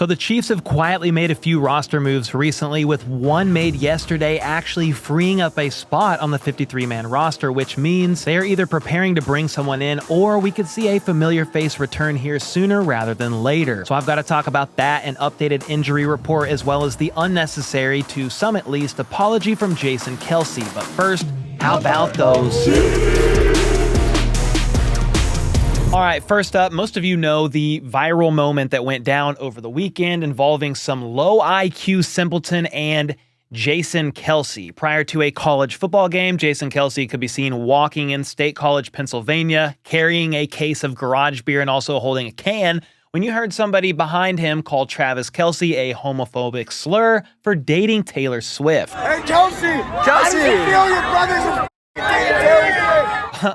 So the Chiefs have quietly made a few roster moves recently, with one made yesterday actually freeing up a spot on the 53-man roster, which means they are either preparing to bring someone in or we could see a familiar face return here sooner rather than later. So I've got to talk about that, an updated injury report, as well as the unnecessary, to some at least, apology from Jason Kelce. But first, how about those? All right, first up, most of you know the viral moment that went down over the weekend involving some low IQ simpleton and Jason Kelce. Prior to a college football game, Jason Kelce could be seen walking in State College, Pennsylvania, carrying a case of garage beer and also holding a can, when you heard somebody behind him call Travis Kelce a homophobic slur for dating Taylor Swift. Hey, Kelce! How do you feel your brothers dating Taylor Swift?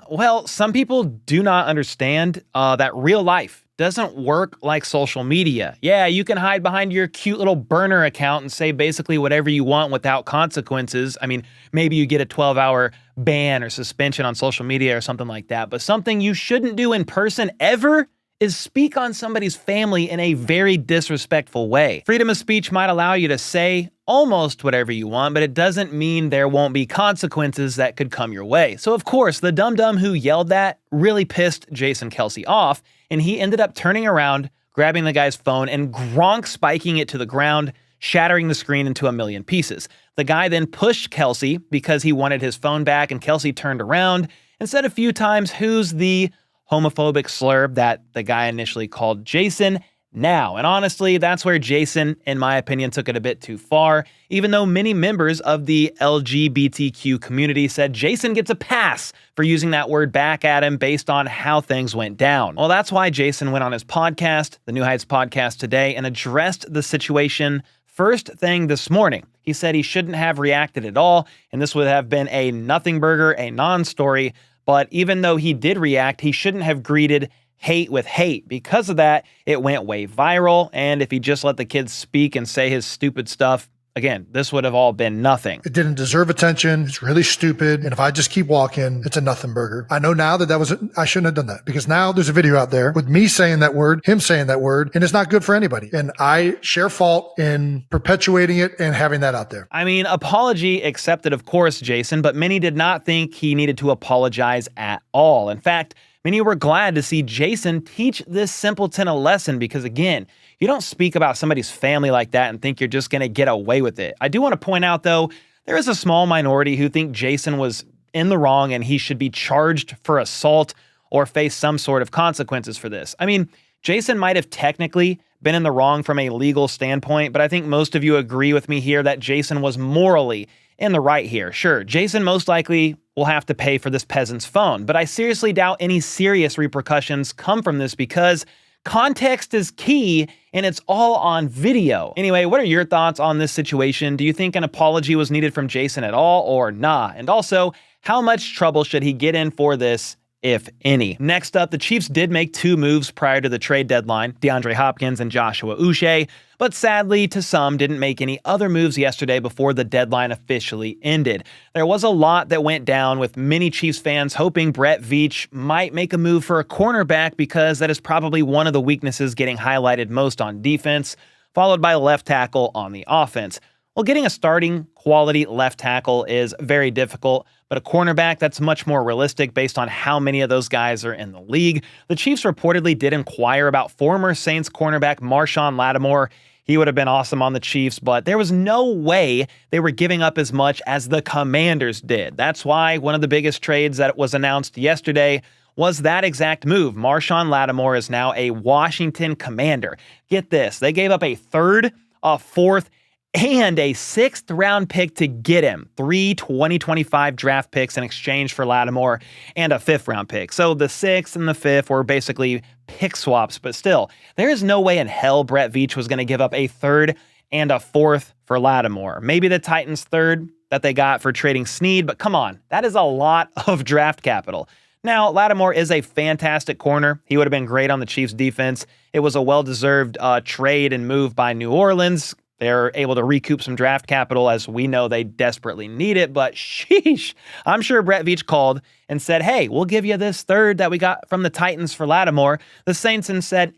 Well, some people do not understand that real life doesn't work like social media. Yeah, you can hide behind your cute little burner account and say basically whatever you want without consequences. I mean, maybe you get a 12-hour ban or suspension on social media or something like that, but something you shouldn't do in person ever is speak on somebody's family in a very disrespectful way. Freedom of speech might allow you to say almost whatever you want, but it doesn't mean there won't be consequences that could come your way. So of course, the dum-dum who yelled that really pissed Jason Kelce off, and he ended up turning around, grabbing the guy's phone, and Gronk spiking it to the ground, shattering the screen into a million pieces. The guy then pushed Kelce because he wanted his phone back, and Kelce turned around and said a few times, "Who's the homophobic slur that the guy initially called Jason now?" And honestly, that's where Jason, in my opinion, took it a bit too far, even though many members of the LGBTQ community said Jason gets a pass for using that word back at him based on how things went down. Well, that's why Jason went on his podcast, the New Heights podcast today, and addressed the situation first thing this morning. He said he shouldn't have reacted at all, and this would have been a nothing burger, a non-story. But even though he did react, he shouldn't have greeted hate with hate. Because of that, it went way viral. And if he just let the kids speak and say his stupid stuff, again, this would have all been nothing. It didn't deserve attention. It's really stupid. And if I just keep walking, it's a nothing burger. I know now that I shouldn't have done that, because now there's a video out there with me saying that word, him saying that word, and it's not good for anybody. And I share fault in perpetuating it and having that out there. I mean, apology accepted, of course, Jason, but many did not think he needed to apologize at all. In fact, many were glad to see Jason teach this simpleton a lesson because, again, you don't speak about somebody's family like that and think you're just going to get away with it. I do want to point out, though, there is a small minority who think Jason was in the wrong and he should be charged for assault or face some sort of consequences for this. I mean, Jason might have technically been in the wrong from a legal standpoint, but I think most of you agree with me here that Jason was morally in the right here. Sure, Jason most likely will have to pay for this peasant's phone, but I seriously doubt any serious repercussions come from this because context is key and it's all on video. Anyway, what are your thoughts on this situation? Do you think an apology was needed from Jason at all or not? And also, how much trouble should he get in for this, if any? Next up, the Chiefs did make two moves prior to the trade deadline, DeAndre Hopkins and Joshua Uche, but sadly to some didn't make any other moves yesterday before the deadline officially ended. There was a lot that went down, with many Chiefs fans hoping Brett Veach might make a move for a cornerback because that is probably one of the weaknesses getting highlighted most on defense, followed by left tackle on the offense. Well, getting a starting quality left tackle is very difficult, but a cornerback, that's much more realistic based on how many of those guys are in the league. The Chiefs reportedly did inquire about former Saints cornerback Marshon Lattimore. He would have been awesome on the Chiefs, but there was no way they were giving up as much as the Commanders did. That's why one of the biggest trades that was announced yesterday was that exact move. Marshon Lattimore is now a Washington Commander. Get this, they gave up a third, a fourth, and a sixth round pick to get him. 3 2025 draft picks in exchange for Lattimore and a fifth round pick. So the sixth and the fifth were basically pick swaps, but still, there is no way in hell Brett Veach was going to give up a third and a fourth for Lattimore. Maybe the Titans' third that they got for trading Snead, but come on, that is a lot of draft capital. Now, Lattimore is a fantastic corner. He would have been great on the Chiefs' defense. It was a well-deserved trade and move by New Orleans. They're able to recoup some draft capital, as we know they desperately need it, but sheesh, I'm sure Brett Veach called and said, hey, we'll give you this third that we got from the Titans for Lattimore. The Saints said,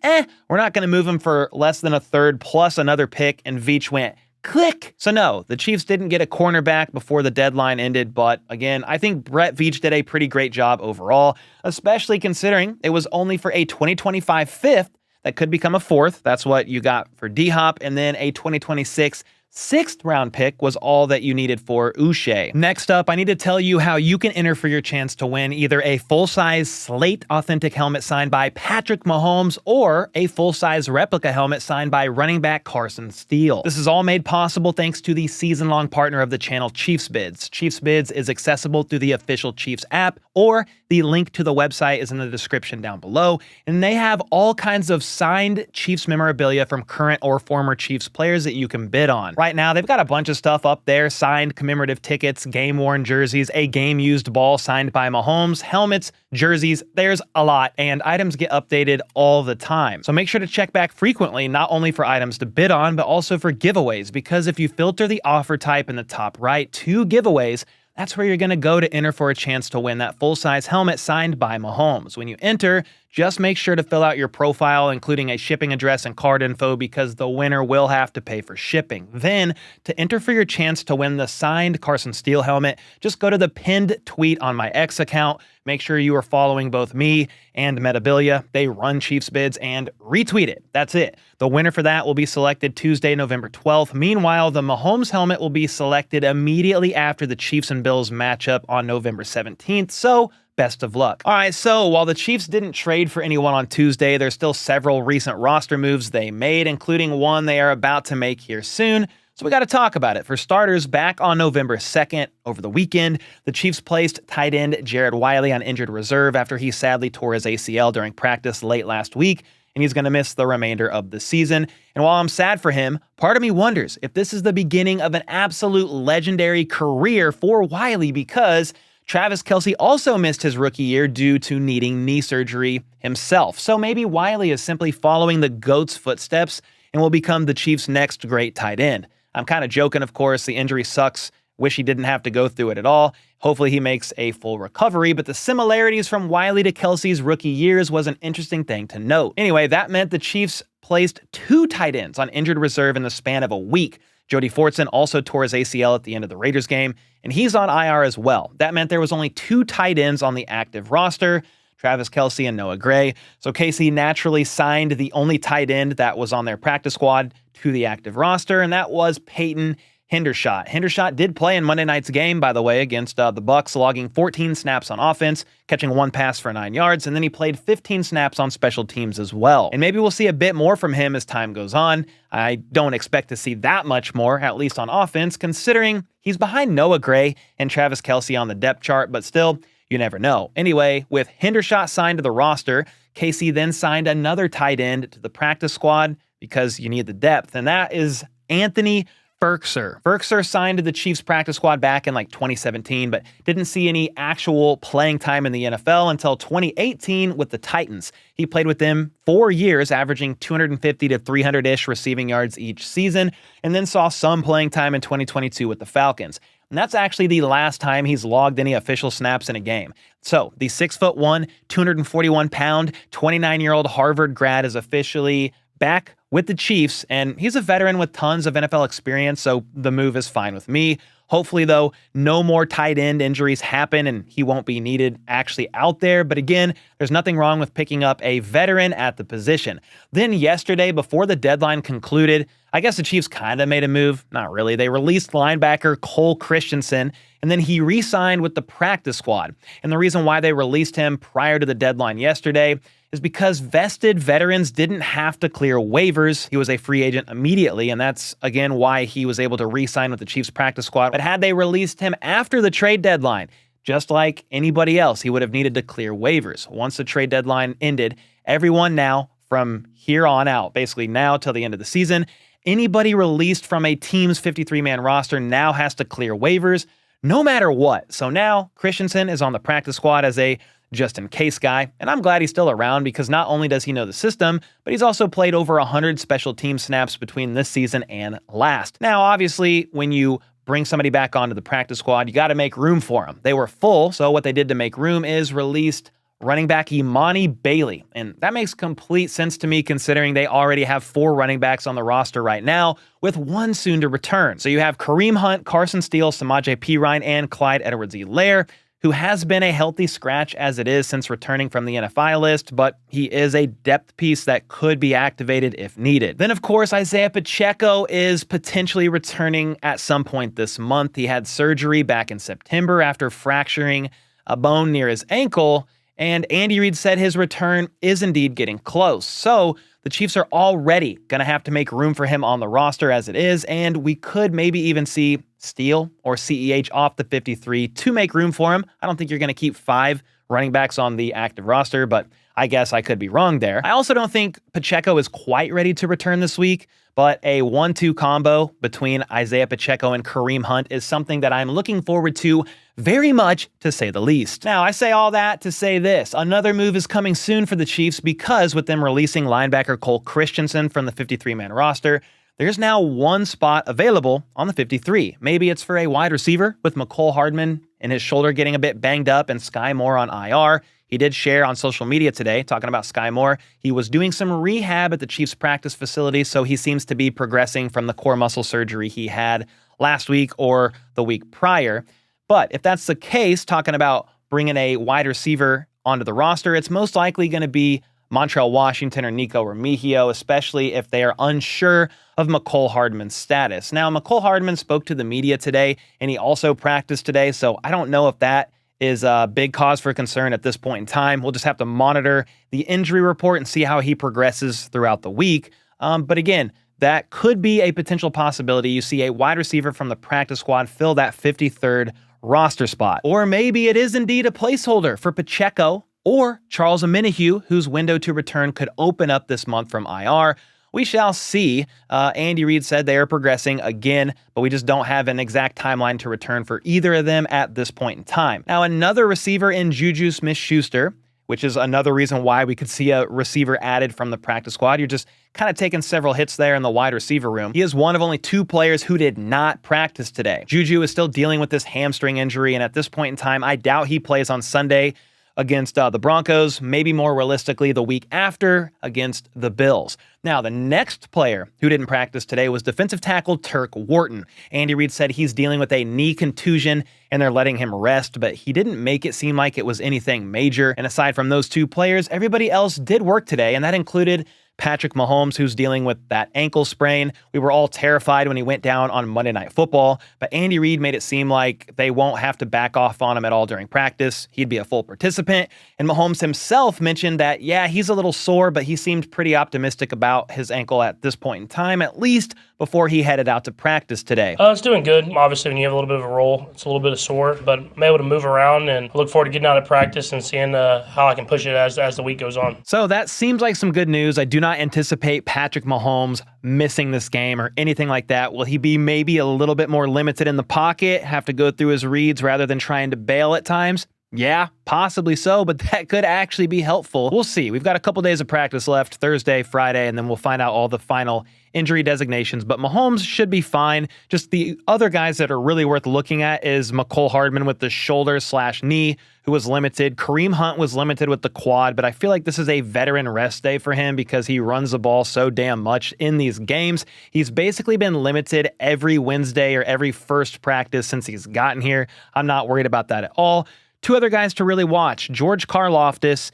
we're not going to move him for less than a third plus another pick, and Veach went, click. So no, the Chiefs didn't get a cornerback before the deadline ended, but again, I think Brett Veach did a pretty great job overall, especially considering it was only for a 2025 fifth that could become a fourth. That's what you got for D-Hop, and then a 2026 sixth round pick was all that you needed for Uche. Next up, I need to tell you how you can enter for your chance to win either a full-size Slate Authentic helmet signed by Patrick Mahomes or a full-size replica helmet signed by running back Carson Steele. This is all made possible thanks to the season-long partner of the channel, Chiefs VIDS. Chiefs VIDS is accessible through the official Chiefs app, or the link to the website is in the description down below, and they have all kinds of signed Chiefs memorabilia from current or former Chiefs players that you can bid on. Right now, they've got a bunch of stuff up there: signed commemorative tickets, game-worn jerseys, a game-used ball signed by Mahomes, helmets, jerseys. There's a lot, and items get updated all the time. So make sure to check back frequently, not only for items to bid on, but also for giveaways, because if you filter the offer type in the top right to giveaways, that's where you're going to go to enter for a chance to win that full-size helmet signed by Mahomes. When you enter, just make sure to fill out your profile, including a shipping address and card info, because the winner will have to pay for shipping. Then, to enter for your chance to win the signed Carson Steele helmet, just go to the pinned tweet on my X account. Make sure you are following both me and Metabilia. They run Chiefs Bids, and retweet it. That's it. The winner for that will be selected Tuesday, November 12th. Meanwhile, the Mahomes helmet will be selected immediately after the Chiefs and Bills matchup on November 17th. So, best of luck. All right, so while the Chiefs didn't trade for anyone on Tuesday, there's still several recent roster moves they made, including one they are about to make here soon. So we got to talk about it. For starters, back on November 2nd, over the weekend, the Chiefs placed tight end Jared Wiley on injured reserve after he sadly tore his ACL during practice late last week, and he's going to miss the remainder of the season. And while I'm sad for him, part of me wonders if this is the beginning of an absolute legendary career for Wiley, because Travis Kelce also missed his rookie year due to needing knee surgery himself. So maybe Wiley is simply following the GOAT's footsteps and will become the Chiefs' next great tight end. I'm kind of joking, of course. The injury sucks. Wish he didn't have to go through it at all. Hopefully he makes a full recovery, but the similarities from Wiley to Kelce's rookie years was an interesting thing to note. Anyway, that meant the Chiefs placed 2 tight ends on injured reserve in the span of a week. Jody Fortson also tore his ACL at the end of the Raiders game, and he's on IR as well. That meant there was only 2 tight ends on the active roster, Travis Kelce and Noah Gray. So KC naturally signed the only tight end that was on their practice squad to the active roster, and that was Peyton Hendershot. Hendershot did play in Monday night's game, by the way, against the Bucs, logging 14 snaps on offense, catching 1 pass for 9 yards, and then he played 15 snaps on special teams as well. And maybe we'll see a bit more from him as time goes on. I don't expect to see that much more, at least on offense, considering he's behind Noah Gray and Travis Kelce on the depth chart, but still, you never know. Anyway, with Hendershot signed to the roster, KC then signed another tight end to the practice squad because you need the depth, and that is Anthony Firsker. Firsker signed to the Chiefs practice squad back in 2017, but didn't see any actual playing time in the NFL until 2018 with the Titans. He played with them 4 years, averaging 250 to 300-ish receiving yards each season, and then saw some playing time in 2022 with the Falcons. And that's actually the last time he's logged any official snaps in a game. So the 6'1", 241-pound, 29-year-old Harvard grad is officially back with the Chiefs, and he's a veteran with tons of NFL experience, so the move is fine with me. Hopefully, though, no more tight end injuries happen and he won't be needed actually out there. But again, there's nothing wrong with picking up a veteran at the position. Then yesterday, before the deadline concluded, I guess the Chiefs kind of made a move. Not really. They released linebacker Cole Christiansen, and then he re-signed with the practice squad. And the reason why they released him prior to the deadline yesterday is because vested veterans didn't have to clear waivers. He was a free agent immediately, and that's, again, why he was able to re-sign with the Chiefs practice squad. But had they released him after the trade deadline, just like anybody else, he would have needed to clear waivers. Once the trade deadline ended, everyone now, from here on out, basically now till the end of the season, anybody released from a team's 53-man roster now has to clear waivers, no matter what. So now Christiansen is on the practice squad as a just-in-case guy, and I'm glad he's still around because not only does he know the system, but he's also played over 100 special team snaps between this season and last. Now, obviously, when you bring somebody back onto the practice squad, you got to make room for them. They were full, so what they did to make room is released running back Emani Bailey. And that makes complete sense to me considering they already have 4 running backs on the roster right now, with 1 soon to return. So you have Kareem Hunt, Carson Steele, Samaje Perine, and Clyde Edwards-Helaire, who has been a healthy scratch as it is since returning from the NFI list, but he is a depth piece that could be activated if needed. Then, of course, Isaiah Pacheco is potentially returning at some point this month. He had surgery back in September after fracturing a bone near his ankle, and Andy Reid said his return is indeed getting close. So the Chiefs are already going to have to make room for him on the roster as it is, and we could maybe even see Steele or CEH off the 53 to make room for him. I don't think you're going to keep 5 running backs on the active roster, but I guess I could be wrong there. I also don't think Pacheco is quite ready to return this week, but a 1-2 combo between Isaiah Pacheco and Kareem Hunt is something that I'm looking forward to very much, to say the least. Now, I say all that to say this. Another move is coming soon for the Chiefs because with them releasing linebacker Cole Christiansen from the 53-man roster, there's now 1 spot available on the 53. Maybe it's for a wide receiver with Mecole Hardman and his shoulder getting a bit banged up and Skyy Moore on IR. He did share on social media today, talking about Skyy Moore. He was doing some rehab at the Chiefs practice facility, so he seems to be progressing from the core muscle surgery he had last week or the week prior. But if that's the case, talking about bringing a wide receiver onto the roster, it's most likely going to be Montreal Washington or Nico Remigio, especially if they are unsure of Mecole Hardman's status. Now, Mecole Hardman spoke to the media today, and he also practiced today, so I don't know if that is a big cause for concern at this point in time. We'll just have to monitor the injury report and see how he progresses throughout the week. But again, that could be a potential possibility. You see a wide receiver from the practice squad fill that 53rd roster spot. Or maybe it is indeed a placeholder for Pacheco or Charles Omenihu, whose window to return could open up this month from IR. We shall see. Andy Reid said they are progressing again, but we just don't have an exact timeline to return for either of them at this point in time. Now, another receiver in Juju Smith-Schuster, which is another reason why we could see a receiver added from the practice squad. You're just kind of taking several hits there in the wide receiver room. He is one of only 2 players who did not practice today. Juju is still dealing with this hamstring injury, and at this point in time, I doubt he plays on Sunday against the Broncos, maybe more realistically the week after against the Bills. Now, the next player who didn't practice today was defensive tackle Turk Wharton. Andy Reid said he's dealing with a knee contusion and they're letting him rest, but he didn't make it seem like it was anything major. And aside from those 2 players, everybody else did work today, and that included Patrick Mahomes, who's dealing with that ankle sprain. We were all terrified when he went down on Monday Night Football, but Andy Reid made it seem like they won't have to back off on him at all during practice. He'd be a full participant. And Mahomes himself mentioned that, yeah, he's a little sore, but he seemed pretty optimistic about his ankle at this point in time, at least before he headed out to practice today. It's doing good. Obviously, when you have a little bit of a roll, it's a little bit sore, but I'm able to move around, and I look forward to getting out of practice and seeing how I can push it as the week goes on. So that seems like some good news. I do not anticipate Patrick Mahomes missing this game or anything like that. Will he be maybe a little bit more limited in the pocket, have to go through his reads rather than trying to bail at times? Yeah, possibly so, but that could actually be helpful. We'll see. We've got a couple days of practice left, Thursday, Friday, and then we'll find out all the final injury designations. But Mahomes should be fine. Just the other guys that are really worth looking at is Mecole Hardman with the shoulder/knee, who was limited. Kareem Hunt was limited with the quad, but I feel like this is a veteran rest day for him because he runs the ball so damn much in these games. He's basically been limited every Wednesday or every first practice since he's gotten here. I'm not worried about that at all. 2 other guys to really watch. George Karlaftis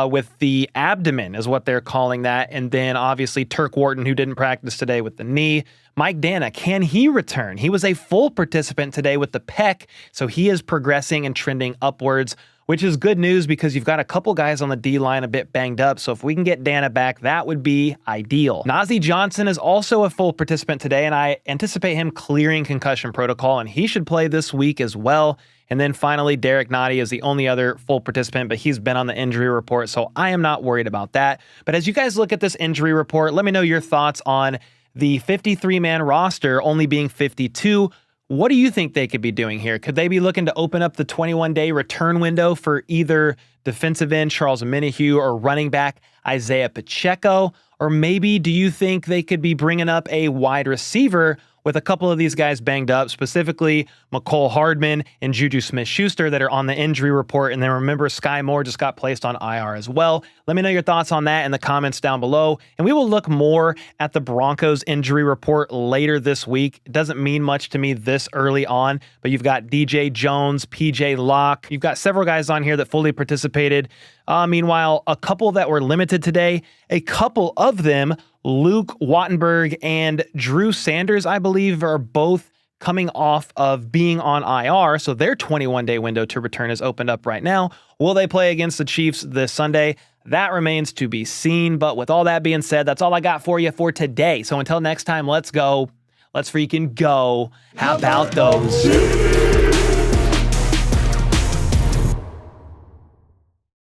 with the abdomen is what they're calling that. And then obviously Turk Wharton, who didn't practice today with the knee. Mike Dana, can he return? He was a full participant today with the pec, so he is progressing and trending upwards, which is good news because you've got a couple guys on the D-line a bit banged up. So if we can get Dana back, that would be ideal. Najee Johnson is also a full participant today, and I anticipate him clearing concussion protocol, and he should play this week as well. And then finally, Derek Nottie is the only other full participant, but he's been on the injury report, so I am not worried about that. But as you guys look at this injury report, let me know your thoughts on the 53-man roster only being 52. What do you think they could be doing here? Could they be looking to open up the 21-day return window for either defensive end Charles Omenihu or running back Isaiah Pacheco? Or maybe do you think they could be bringing up a wide receiver with a couple of these guys banged up, specifically McCole Hardman and Juju Smith-Schuster that are on the injury report? And then remember, Skyy Moore just got placed on IR as well. Let me know your thoughts on that in the comments down below. And we will look more at the Broncos injury report later this week. It doesn't mean much to me this early on, but you've got DJ Jones, PJ Locke. You've got several guys on here that fully participated. Meanwhile, a couple that were limited today, a couple of them, Luke Wattenberg and Drew Sanders, I believe, are both coming off of being on IR, so their 21-day window to return is opened up right now. Will they play against the Chiefs this Sunday? That remains to be seen, but with all that being said, that's all I got for you for today. So until next time, let's go. Let's freaking go. How about those?